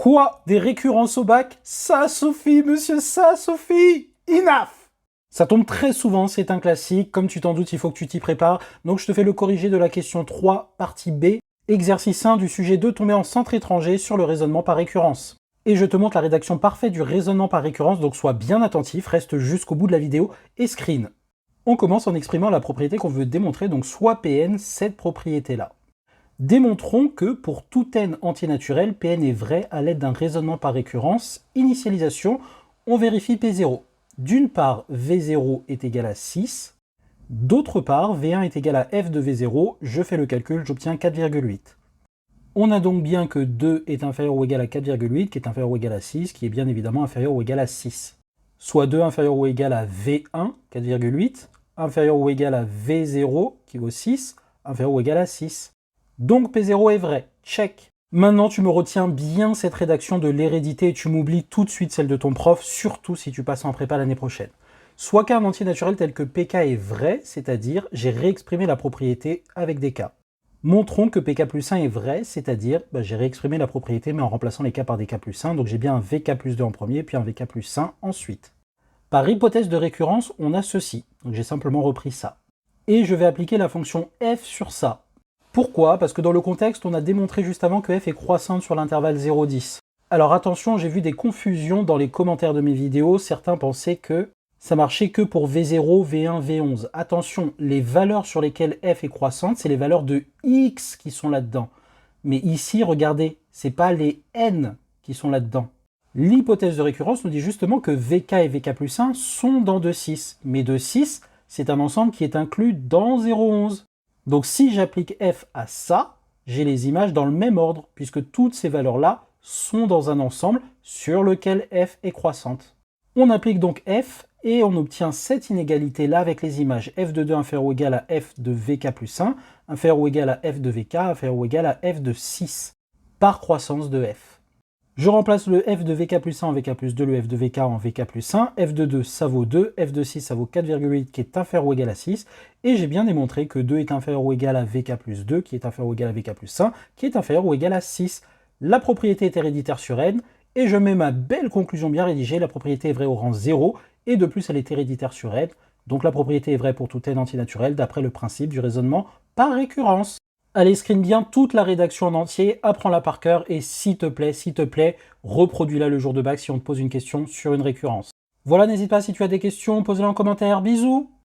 Quoi? Des récurrences au bac? Ça suffit, monsieur, ça suffit! Enough! Ça tombe très souvent, c'est un classique. Comme tu t'en doutes, il faut que tu t'y prépares. Donc je te fais le corrigé de la question 3, partie B, exercice 1 du sujet 2 tombé en centre étranger sur le raisonnement par récurrence. Et je te montre la rédaction parfaite du raisonnement par récurrence, donc sois bien attentif, reste jusqu'au bout de la vidéo et screen. On commence en exprimant la propriété qu'on veut démontrer, donc soit Pn, cette propriété-là. Démontrons que pour tout n entier naturel, Pn est vrai à l'aide d'un raisonnement par récurrence. Initialisation, on vérifie P0. D'une part, V0 est égal à 6. D'autre part, V1 est égal à f de V0. Je fais le calcul, j'obtiens 4,8. On a donc bien que 2 est inférieur ou égal à 4,8, qui est inférieur ou égal à 6, qui est bien évidemment inférieur ou égal à 6. Soit 2 inférieur ou égal à V1, 4,8, inférieur ou égal à V0, qui vaut 6, inférieur ou égal à 6. Donc P0 est vrai, check. Maintenant tu me retiens bien cette rédaction de l'hérédité et tu m'oublies tout de suite celle de ton prof, surtout si tu passes en prépa l'année prochaine. Soit qu'un entier naturel tel que PK est vrai, c'est-à-dire j'ai réexprimé la propriété avec des K. Montrons que PK plus 1 est vrai, c'est-à-dire j'ai réexprimé la propriété mais en remplaçant les K par des K plus 1, donc j'ai bien un VK plus 2 en premier, puis un VK plus 1 ensuite. Par hypothèse de récurrence, on a ceci, donc j'ai simplement repris ça. Et je vais appliquer la fonction f sur ça. Pourquoi? Parce que dans le contexte, on a démontré juste avant que f est croissante sur l'intervalle 0,10. Alors attention, j'ai vu des confusions dans les commentaires de mes vidéos, certains pensaient que ça marchait que pour V0, V1, V11. Attention, les valeurs sur lesquelles f est croissante, c'est les valeurs de x qui sont là-dedans. Mais ici, regardez, c'est pas les n qui sont là-dedans. L'hypothèse de récurrence nous dit justement que VK et VK plus 1 sont dans 2,6. Mais 2,6, c'est un ensemble qui est inclus dans 0,11. Donc si j'applique f à ça, j'ai les images dans le même ordre, puisque toutes ces valeurs-là sont dans un ensemble sur lequel f est croissante. On applique donc f, et on obtient cette inégalité-là avec les images f de 2 inférieur ou égal à f de vk plus 1, inférieur ou égal à f de vk, inférieur ou égal à f de 6, par croissance de f. Je remplace le f de vk plus 1 en vk plus 2, le f de vk en vk plus 1, f de 2 ça vaut 2, f de 6 ça vaut 4,8 qui est inférieur ou égal à 6, et j'ai bien démontré que 2 est inférieur ou égal à vk plus 2, qui est inférieur ou égal à vk plus 1, qui est inférieur ou égal à 6. La propriété est héréditaire sur n, et je mets ma belle conclusion bien rédigée, la propriété est vraie au rang 0, et de plus elle est héréditaire sur n, donc la propriété est vraie pour tout n entier naturel d'après le principe du raisonnement par récurrence. Allez, screen bien toute la rédaction en entier, apprends-la par cœur et s'il te plaît, reproduis-la le jour de bac si on te pose une question sur une récurrence. Voilà, n'hésite pas si tu as des questions, pose-les en commentaire, bisous!